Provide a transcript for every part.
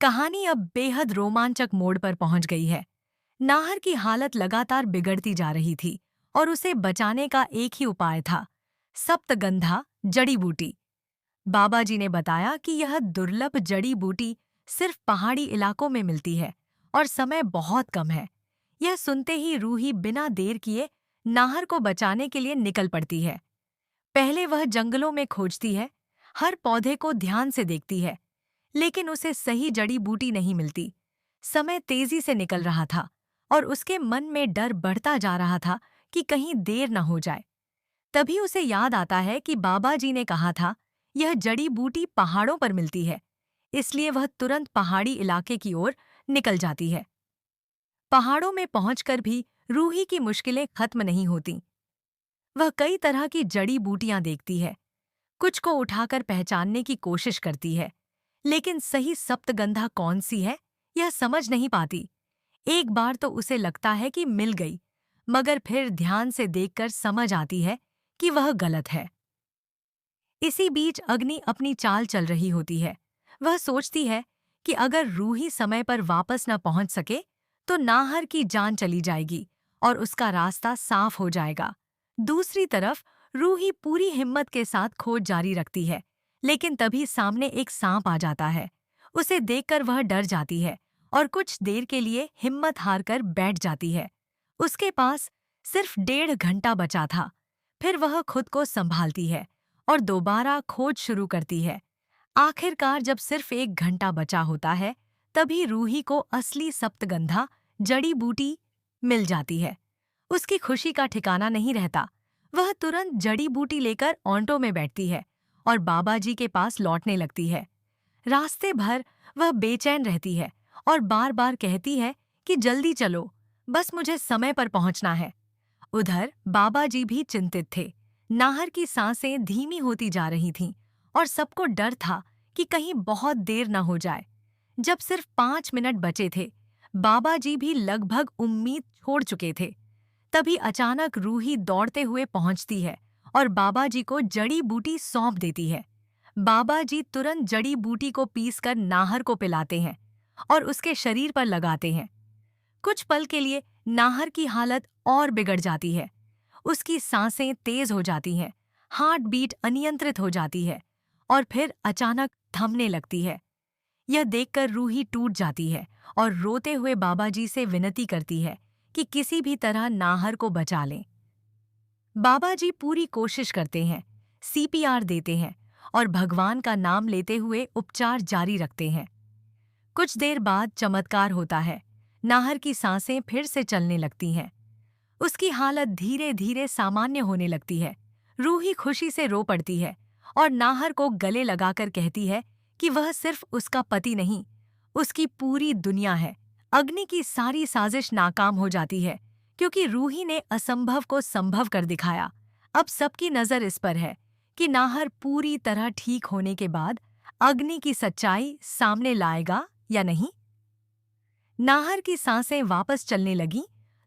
कहानी अब बेहद रोमांचक मोड़ पर पहुंच गई है। नाहर की हालत लगातार बिगड़ती जा रही थी और उसे बचाने का एक ही उपाय था, सप्तगंधा जड़ी बूटी। बाबा जी ने बताया कि यह दुर्लभ जड़ी बूटी सिर्फ पहाड़ी इलाकों में मिलती है और समय बहुत कम है। यह सुनते ही रूही बिना देर किए नाहर को बचाने के लिए निकल पड़ती है। पहले वह जंगलों में खोजती है, हर पौधे को ध्यान से देखती है, लेकिन उसे सही जड़ी बूटी नहीं मिलती। समय तेजी से निकल रहा था और उसके मन में डर बढ़ता जा रहा था कि कहीं देर न हो जाए। तभी उसे याद आता है कि बाबा जी ने कहा था, यह जड़ी बूटी पहाड़ों पर मिलती है। इसलिए वह तुरंत पहाड़ी इलाके की ओर निकल जाती है। पहाड़ों में पहुंचकर भी रूही की मुश्किलें खत्म नहीं होतीं। वह कई तरह की जड़ी बूटियां देखती है, कुछ को उठाकर पहचानने की कोशिश करती है, लेकिन सही सप्तगंधा कौन सी है, यह समझ नहीं पाती। एक बार तो उसे लगता है कि मिल गई, मगर फिर ध्यान से देखकर समझ आती है कि वह गलत है। इसी बीच अग्नि अपनी चाल चल रही होती है। वह सोचती है कि अगर रूही समय पर वापस न पहुंच सके, तो नाहर की जान चली जाएगी और उसका रास्ता साफ हो जाएगा। दूसरी तरफ रूही पूरी हिम्मत के साथ खोज जारी रखती है, लेकिन तभी सामने एक सांप आ जाता है। उसे देखकर वह डर जाती है और कुछ देर के लिए हिम्मत हारकर बैठ जाती है। उसके पास सिर्फ 1.5 घंटा बचा था। फिर वह खुद को संभालती है और दोबारा खोज शुरू करती है। आखिरकार जब सिर्फ 1 घंटा बचा होता है, तभी रूही को असली सप्तगंधा जड़ी बूटी मिल जाती है। उसकी खुशी का ठिकाना नहीं रहता। वह तुरंत जड़ी बूटी लेकर ऑटो में बैठती है और बाबा जी के पास लौटने लगती है। रास्ते भर वह बेचैन रहती है और बार बार कहती है कि जल्दी चलो, बस मुझे समय पर पहुंचना है। उधर बाबा जी भी चिंतित थे। नाहर की सांसें धीमी होती जा रही थीं और सबको डर था कि कहीं बहुत देर न हो जाए। जब सिर्फ 5 मिनट बचे थे, बाबा जी भी लगभग उम्मीद छोड़ चुके थे। तभी अचानक रूही दौड़ते हुए पहुंचती है और बाबा जी को जड़ी बूटी सौंप देती है। बाबा जी तुरंत जड़ी बूटी को पीसकर नाहर को पिलाते हैं और उसके शरीर पर लगाते हैं। कुछ पल के लिए नाहर की हालत और बिगड़ जाती है। उसकी सांसें तेज हो जाती हैं, हार्ट बीट अनियंत्रित हो जाती है और फिर अचानक थमने लगती है। यह देखकर रूही टूट जाती है और रोते हुए बाबा जी से विनती करती है कि किसी भी तरह नाहर को बचा लें। बाबा जी पूरी कोशिश करते हैं, सीपीआर देते हैं और भगवान का नाम लेते हुए उपचार जारी रखते हैं। कुछ देर बाद चमत्कार होता है। नाहर की सांसें फिर से चलने लगती हैं। उसकी हालत धीरे धीरे सामान्य होने लगती है। रूही खुशी से रो पड़ती है और नाहर को गले लगाकर कहती है कि वह सिर्फ उसका पति नहीं, उसकी पूरी दुनिया है। अग्नि की सारी साजिश नाकाम हो जाती है, क्योंकि रूही ने असंभव को संभव कर दिखाया। अब सबकी नजर इस पर है कि नाहर पूरी तरह ठीक होने के बाद अग्नि की सच्चाई सामने लाएगा या नहीं। नाहर की सांसें वापस चलने लगीं,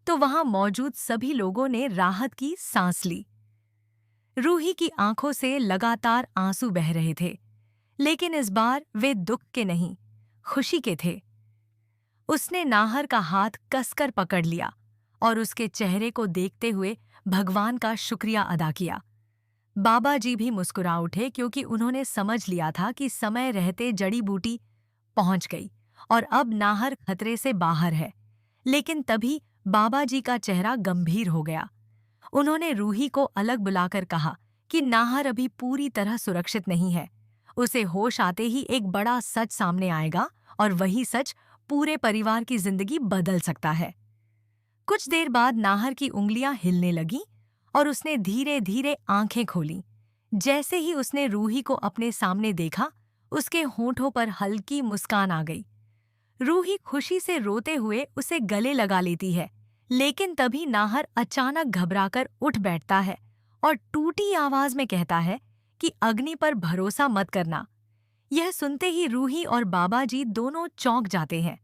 तो वहां मौजूद सभी लोगों ने राहत की सांस ली। रूही की आंखों से लगातार आंसू बह रहे थे, लेकिन इस बार वे दुख के नहीं, खुशी के थे। उसने नाहर का हाथ कसकर पकड़ लिया और उसके चेहरे को देखते हुए भगवान का शुक्रिया अदा किया। बाबा जी भी मुस्कुरा उठे, क्योंकि उन्होंने समझ लिया था कि समय रहते जड़ी बूटी पहुंच गई और अब नाहर खतरे से बाहर है। लेकिन तभी बाबा जी का चेहरा गंभीर हो गया। उन्होंने रूही को अलग बुलाकर कहा कि नाहर अभी पूरी तरह सुरक्षित नहीं है। उसे होश आते ही एक बड़ा सच सामने आएगा और वही सच पूरे परिवार की जिंदगी बदल सकता है। कुछ देर बाद नाहर की उंगलियां हिलने लगीं और उसने धीरे धीरे आंखें खोलीं। जैसे ही उसने रूही को अपने सामने देखा, उसके होंठों पर हल्की मुस्कान आ गई। रूही खुशी से रोते हुए उसे गले लगा लेती है, लेकिन तभी नाहर अचानक घबराकर उठ बैठता है और टूटी आवाज में कहता है कि अग्नि पर भरोसा मत करना। यह सुनते ही रूही और बाबा जी दोनों चौंक जाते हैं।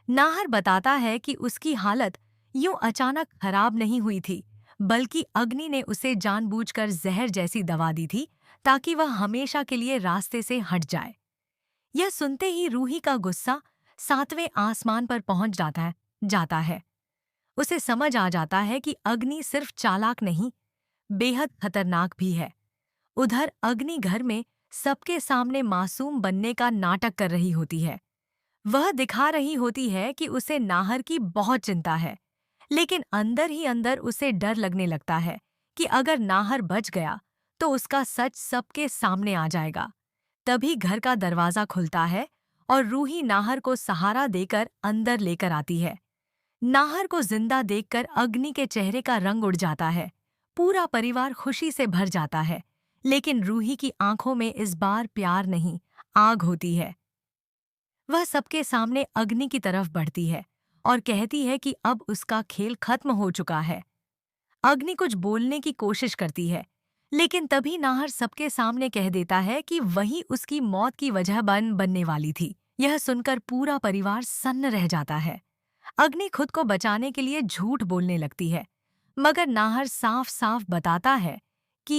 नाहर बताता है कि उसकी हालत यूं अचानक खराब नहीं हुई थी, बल्कि अग्नि ने उसे जानबूझकर जहर जैसी दवा दी थी, ताकि वह हमेशा के लिए रास्ते से हट जाए। यह सुनते ही रूही का गुस्सा सातवें आसमान पर पहुंच जाता है। उसे समझ आ जाता है कि अग्नि सिर्फ चालाक नहीं, बेहद खतरनाक भी है। उधर अग्नि घर में सबके सामने मासूम बनने का नाटक कर रही होती है। वह दिखा रही होती है कि उसे नाहर की बहुत चिंता है, लेकिन अंदर ही अंदर उसे डर लगने लगता है कि अगर नाहर बच गया तो उसका सच सबके सामने आ जाएगा। तभी घर का दरवाजा खुलता है और रूही नाहर को सहारा देकर अंदर लेकर आती है। नाहर को जिंदा देखकर अग्नि के चेहरे का रंग उड़ जाता है। पूरा परिवार खुशी से भर जाता है, लेकिन रूही की आंखों में इस बार प्यार नहीं, आग होती है। वह सबके सामने अग्नि की तरफ बढ़ती है और कहती है कि अब उसका खेल खत्म हो चुका है। अग्नि कुछ बोलने की कोशिश करती है, लेकिन तभी नाहर सबके सामने कह देता है कि वही उसकी मौत की वजह बनने वाली थी। यह सुनकर पूरा परिवार सन्न रह जाता है। अग्नि खुद को बचाने के लिए झूठ बोलने लगती है, मगर नाहर साफ साफ बताता है कि